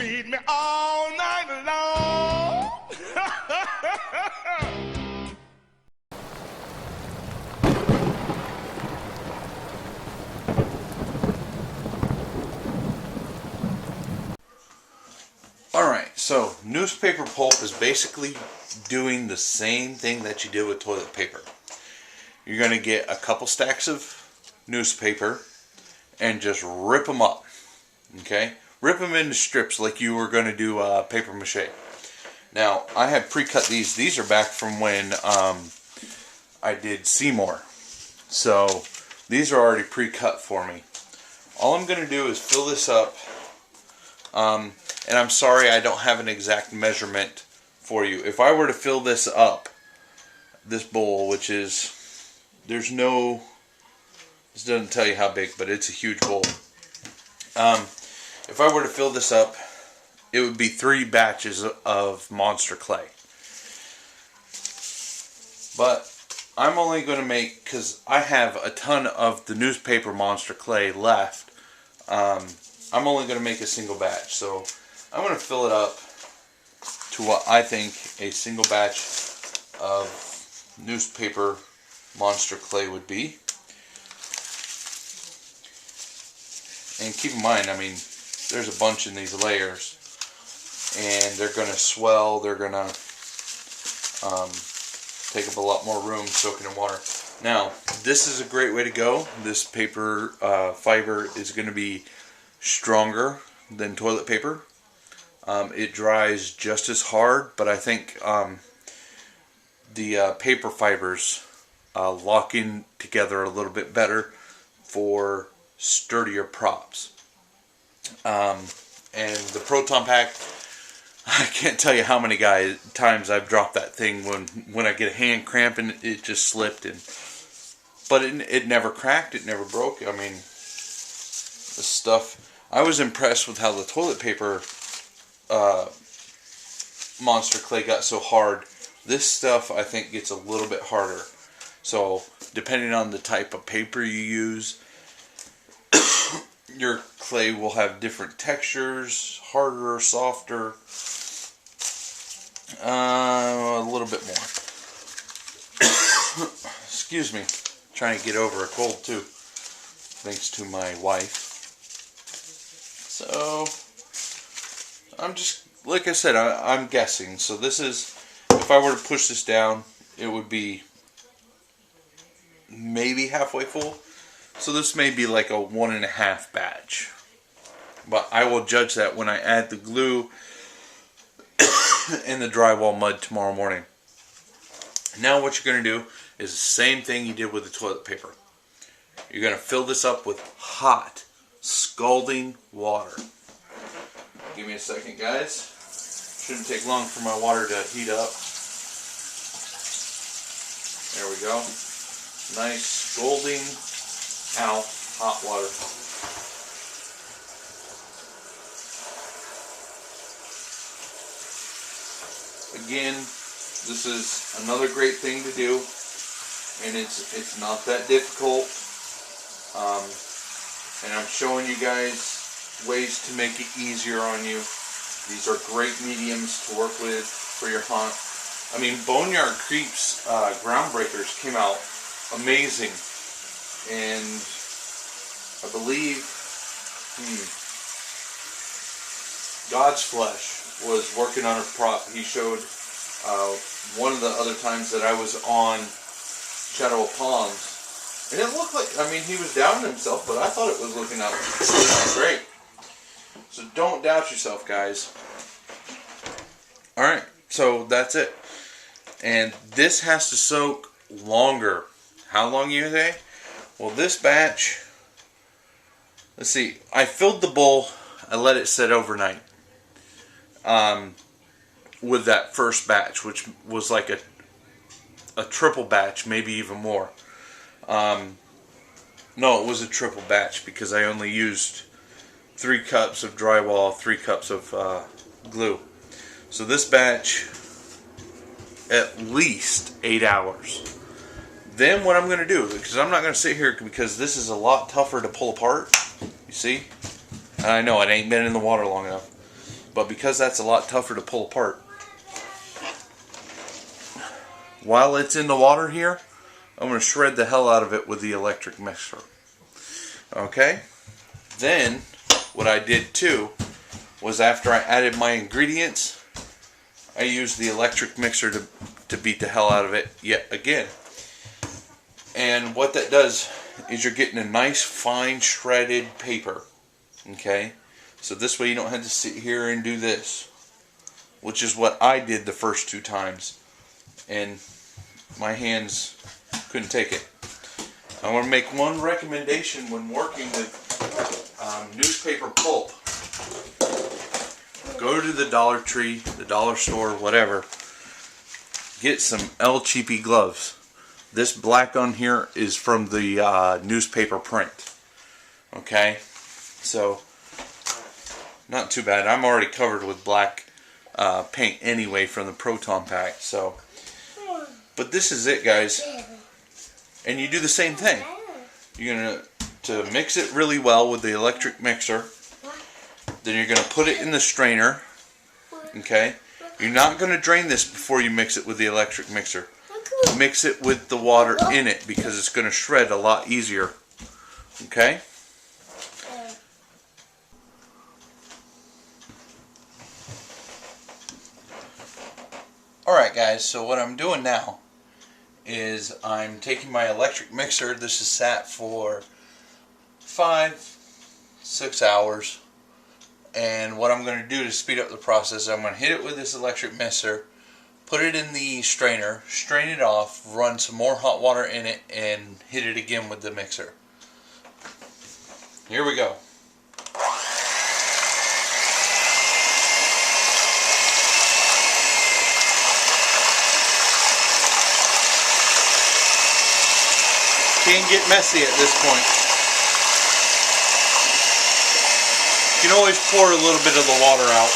feed me all night long. Alright, so newspaper pulp is basically doing the same thing that you did with toilet paper. You're going to get a couple stacks of newspaper and just rip them up. Okay? Rip them into strips like you were going to do paper mache. Now, I have pre-cut these. These are back from when I did Seymour. So, these are already pre-cut for me. All I'm going to do is fill this up. And I'm sorry I don't have an exact measurement for you. If I were to fill this up, this bowl, which is, this doesn't tell you how big, but it's a huge bowl. If I were to fill this up, it would be 3 batches of Monster Clay. But I'm only going to make, because I have a ton of the newspaper Monster Clay left, I'm only going to make a single batch. So I'm going to fill it up to what I think a single batch of newspaper Monster Clay would be. And keep in mind, I mean, there's a bunch in these layers, and they're going to swell, they're going to take up a lot more room soaking in water. Now, this is a great way to go. This paper fiber is going to be stronger than toilet paper. It dries just as hard, but I think the paper fibers lock in together a little bit better for sturdier props. And the Proton Pack, I can't tell you how many times I've dropped that thing when I get a hand cramp and it just slipped. But it never cracked, it never broke. I mean, this stuff, I was impressed with how the toilet paper Monster Clay got so hard. This stuff I think gets a little bit harder. So depending on the type of paper you use, your clay will have different textures, harder, softer, a little bit more. Excuse me, trying to get over a cold too, thanks to my wife. So I'm just, like I said, I'm guessing. So this is, if I were to push this down, it would be maybe halfway full. So this may be like a 1.5 batch. But I will judge that when I add the glue and the drywall mud tomorrow morning. Now what you're going to do is the same thing you did with the toilet paper. You're going to fill this up with hot, scalding water. Give me a second, guys. Shouldn't take long for my water to heat up. There we go. Nice scalding hot water. Again, this is another great thing to do, and it's not that difficult. And I'm showing you guys ways to make it easier on you. These are great mediums to work with for your hunt. I mean, Boneyard Creeps Groundbreakers came out amazing, and I believe God's Flesh was working on a prop. He showed one of the other times that I was on Shadow of Palms, and it looked like, I mean, he was doubting himself, but I thought it was looking out great. So don't doubt yourself, guys. Alright, so that's it. And this has to soak longer. How long you say? Well, this batch, let's see, I filled the bowl, I let it sit overnight with that first batch, which was like a triple batch, maybe even more. No, it was a triple batch because I only used 3 cups of drywall, 3 cups of glue. So this batch, at least 8 hours. Then what I'm going to do, because I'm not going to sit here because this is a lot tougher to pull apart. You see? And I know it ain't been in the water long enough. but because that's a lot tougher to pull apart, while it's in the water here, I'm going to shred the hell out of it with the electric mixer. Okay? Then, what I did too, was after I added my ingredients, I used the electric mixer to beat the hell out of it yet again. And what that does is you're getting a nice fine shredded paper. Okay? So this way you don't have to sit here and do this, which is what I did the first 2 times. And my hands couldn't take it. I want to make one recommendation when working with newspaper pulp. Go to the Dollar Tree, the dollar store, whatever. Get some El Cheapy gloves. This black on here is from the newspaper print. Okay? So, not too bad. I'm already covered with black paint anyway from the Proton pack. So, but this is it, guys. And you do the same thing. You're going to mix it really well with the electric mixer. Then you're going to put it in the strainer. Okay? You're not going to drain this before you mix it with the electric mixer. Mix it with the water in it because it's going to shred a lot easier. Okay? Alright guys, so what I'm doing now is I'm taking my electric mixer. This is sat for 5-6 hours. And what I'm going to do to speed up the process is I'm going to hit it with this electric mixer, put it in the strainer, strain it off, run some more hot water in it, and hit it again with the mixer. Here we go. Can get messy at this point. You can always pour a little bit of the water out.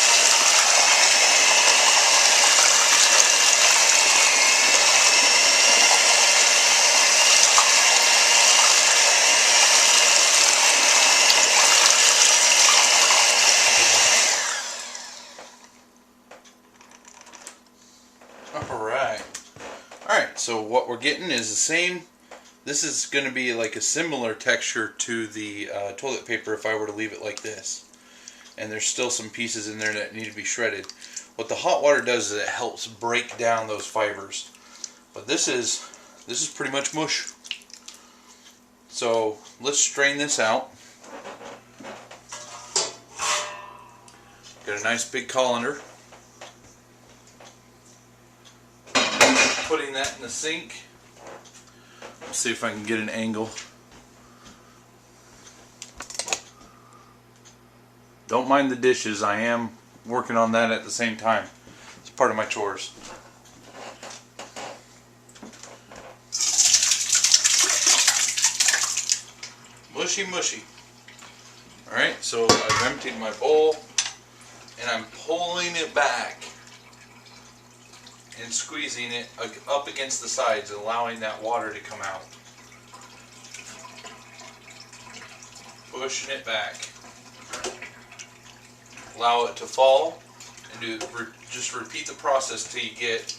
Alright, so what we're getting is the same. This is going to be like a similar texture to the toilet paper if I were to leave it like this. And there's still some pieces in there that need to be shredded. What the hot water does is it helps break down those fibers. But this is pretty much mush. So let's strain this out. Got a nice big colander. Putting that in the sink. Let's see if I can get an angle. Don't mind the dishes, I am working on that at the same time. It's part of my chores. Mushy mushy. Alright, so I've emptied my bowl and I'm pulling it back and squeezing it up against the sides, allowing that water to come out. Pushing it back. Allow it to fall, and just repeat the process till you get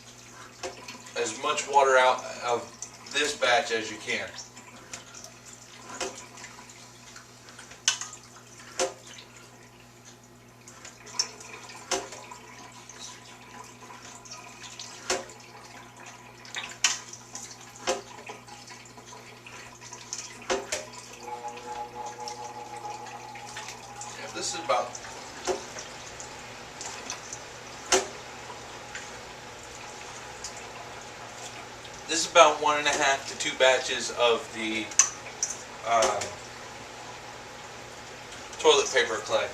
as much water out of this batch as you can. This is about This is about 1.5 to 2 batches of the toilet paper clay.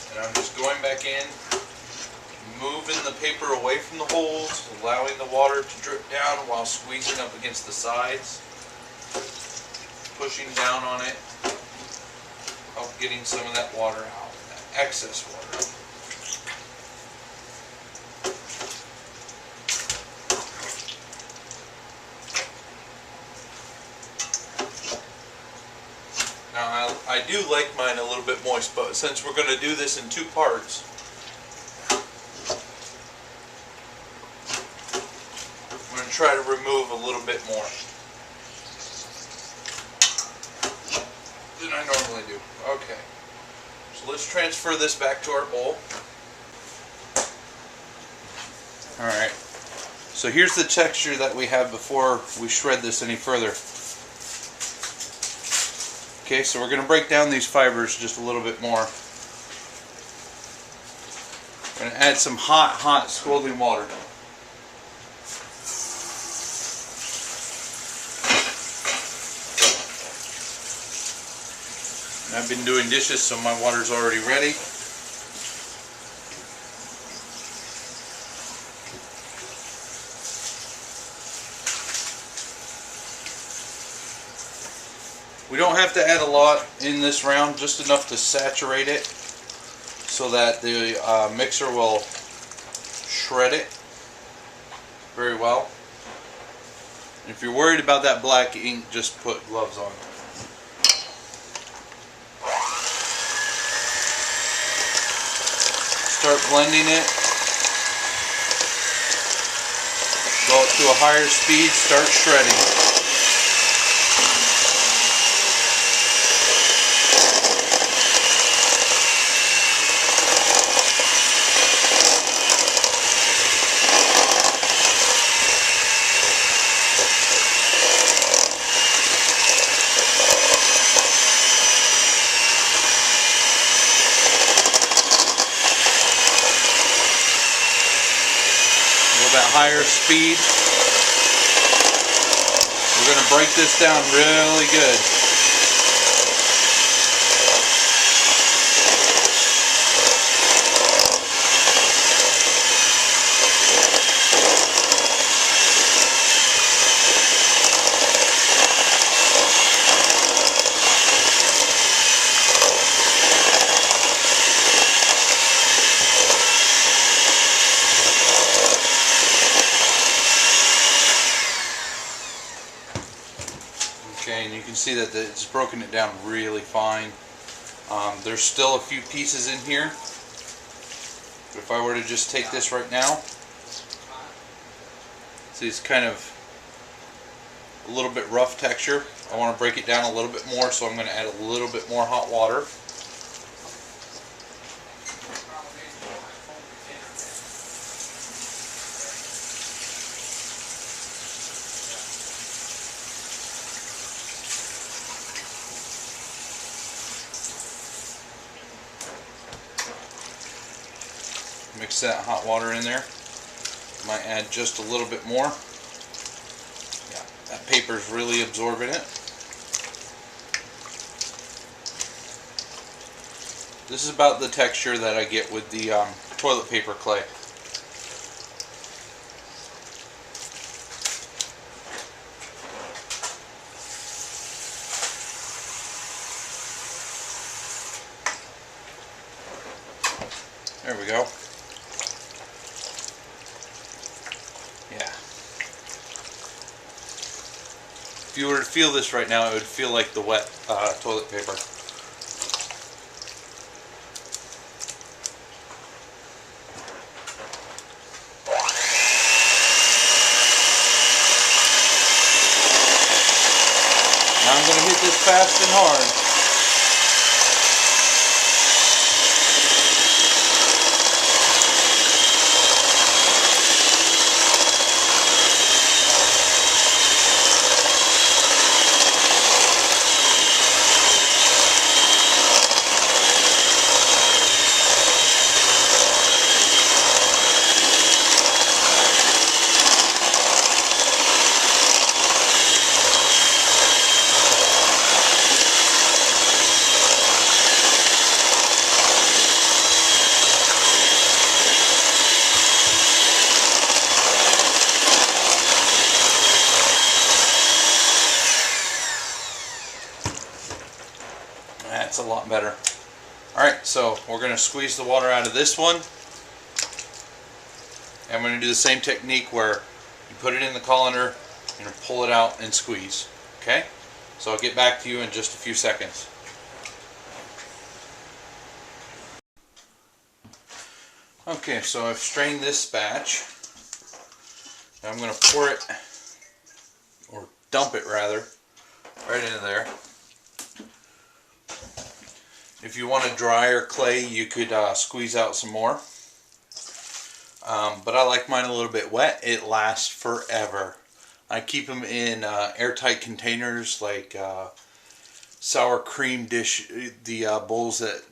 And I'm just going back in, moving the paper away from the holes, allowing the water to drip down while squeezing up against the sides, pushing down on it, help getting some of that water out, that excess water. I do like mine a little bit moist, but since we're going to do this in 2 parts, I'm going to try to remove a little bit more than I normally do. Okay, so let's transfer this back to our bowl. Alright, so here's the texture that we have before we shred this any further. Okay, so we're going to break down these fibers just a little bit more. We're going to add some hot scalding water. And I've been doing dishes, so my water's already ready. We don't have to add a lot in this round, just enough to saturate it so that the mixer will shred it very well. And if you're worried about that black ink, just put gloves on. Start blending it. Go up to a higher speed, start shredding. That higher speed. We're going to break this down really good. Okay, and you can see that it's broken it down really fine. There's still a few pieces in here. But if I were to just take this right now, see, it's kind of a little bit rough texture. I want to break it down a little bit more, so I'm going to add a little bit more hot water. Mix that hot water in there. Might add just a little bit more. Yeah, that paper's really absorbing it. This is about the texture that I get with the toilet paper clay. There we go. Yeah. If you were to feel this right now, it would feel like the wet toilet paper. Now I'm going to hit this fast and hard. That's a lot better. Alright, so we're going to squeeze the water out of this one. And I'm going to do the same technique where you put it in the colander and pull it out and squeeze. Okay? So I'll get back to you in just a few seconds. Okay, so I've strained this batch. I'm going to pour it, or dump it rather, right into there. If you want a drier clay, you could squeeze out some more. But I like mine a little bit wet. It lasts forever. I keep them in airtight containers like sour cream dish, the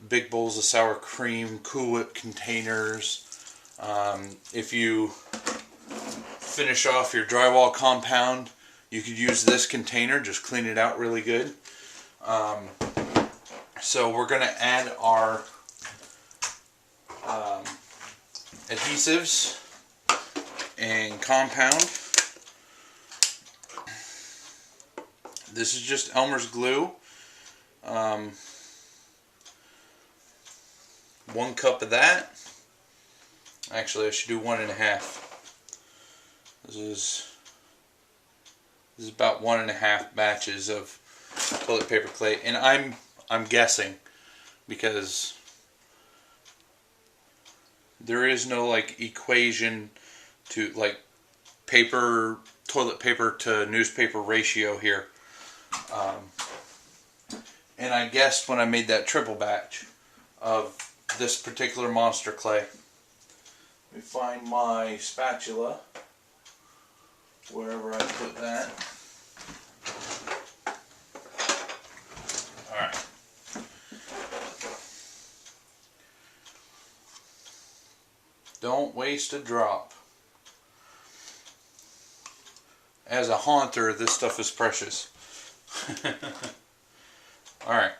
big bowls of sour cream, Cool Whip containers. If you finish off your drywall compound, you could use this container, just clean it out really good. So we're going to add our adhesives and compound. This is just Elmer's glue. 1 cup of that. Actually, I should do 1.5. This is about 1.5 batches of toilet paper clay, and I'm guessing because there is no like equation to like toilet paper to newspaper ratio here. And I guessed when I made that triple batch of this particular monster clay. Let me find my spatula, wherever I put that. Alright. Don't waste a drop. As a haunter, this stuff is precious. Alright.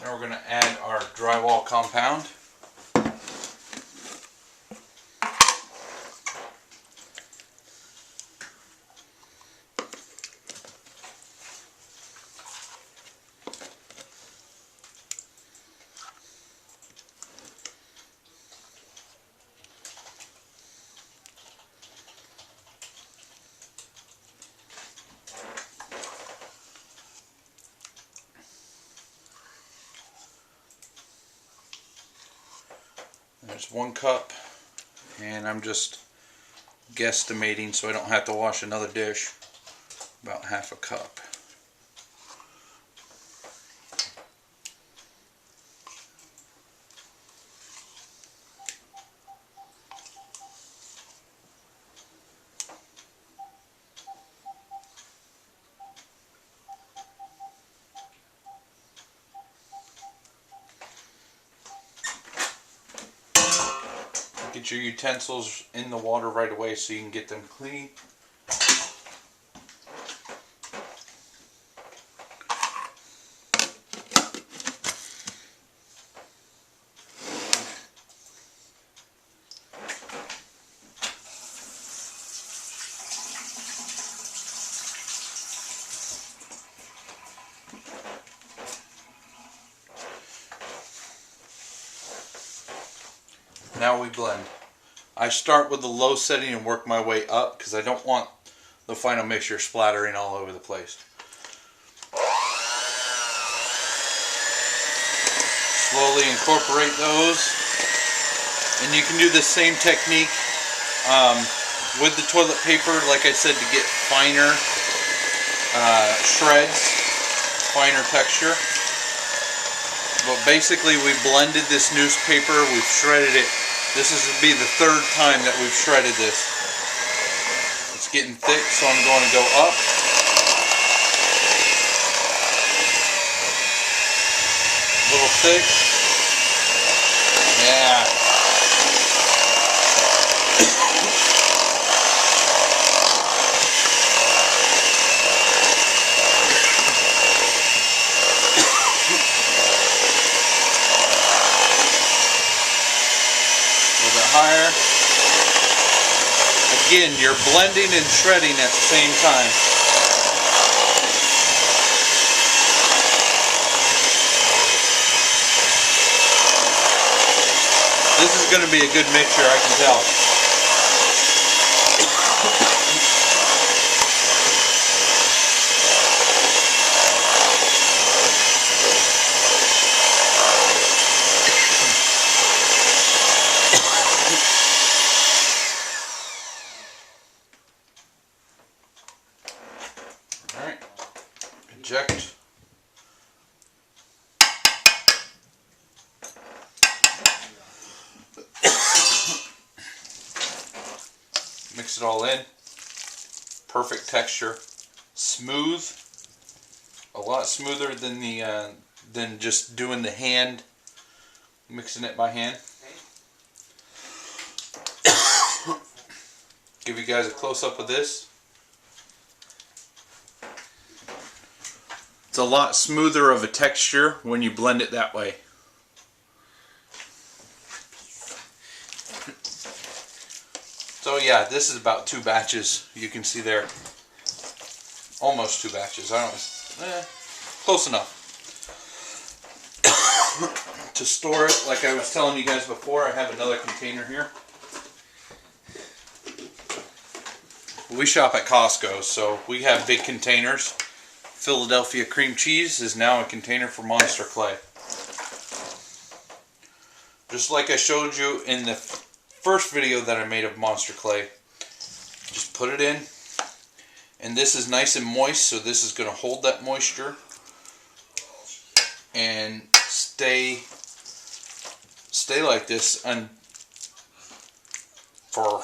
Now we're going to add our drywall compound. There's 1 cup, and I'm just guesstimating so I don't have to wash another dish. About 1/2 cup. Get your utensils in the water right away so you can get them clean. Now we blend. I start with the low setting and work my way up because I don't want the final mixture splattering all over the place. Slowly incorporate those. And you can do the same technique with the toilet paper, like I said, to get finer shreds, finer texture. But basically we blended this newspaper, we've shredded it. This is to be the 3rd time that we've shredded this. It's getting thick, so I'm going to go up. A little thick. Yeah. Higher. Again, you're blending and shredding at the same time. This is going to be a good mixture, I can tell. mix it all in. Perfect texture, smooth, a lot smoother than the than just doing the hand, mixing it by hand. Give you guys a close-up of this. It's a lot smoother of a texture when you blend it that way. So yeah, this is about 2 batches. You can see there, almost 2 batches. I don't, close enough. To store it, like I was telling you guys before, I have another container here. We shop at Costco, so we have big containers. Philadelphia cream cheese is now a container for Monster Clay. Just like I showed you in the first video that I made of Monster Clay, just put it in, and this is nice and moist, so this is going to hold that moisture and stay like this for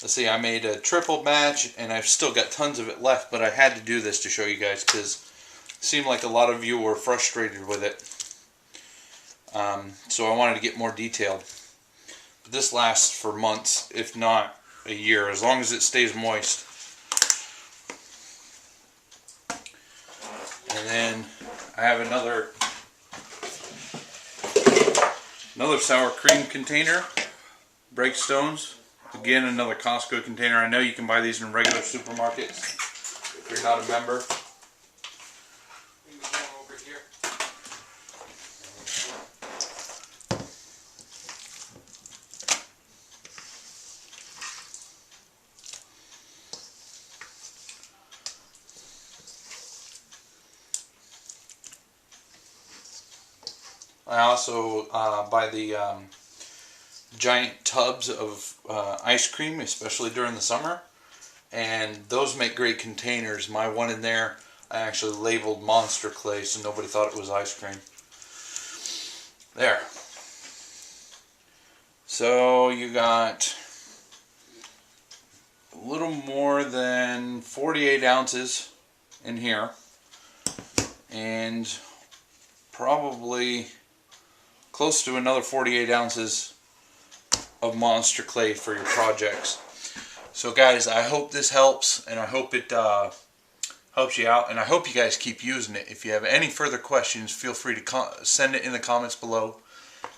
let's see, I made a triple batch and I've still got tons of it left, but I had to do this to show you guys because it seemed like a lot of you were frustrated with it. So I wanted to get more detailed. But this lasts for months, if not a year, as long as it stays moist. And then I have another sour cream container, Breakstones. Again, another Costco container. I know you can buy these in regular supermarkets if you're not a member. I also buy the giant tubs of ice cream, especially during the summer, and those make great containers. My one in there, I actually labeled Monster Clay so nobody thought it was ice cream. There. So you got a little more than 48 ounces in here, and probably close to another 48 ounces of Monster Clay for your projects. So guys, I hope this helps, and I hope it helps you out, and I hope you guys keep using it. If you have any further questions, feel free to send it in the comments below.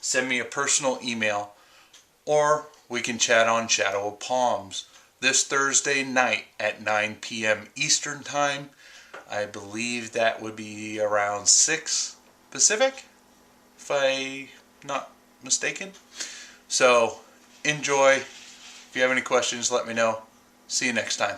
Send me a personal email, or we can chat on Shadow of Palms this Thursday night at 9 p.m. Eastern Time. I believe that would be around 6 Pacific, if I'm not mistaken. So enjoy. If you have any questions, let me know. See you next time.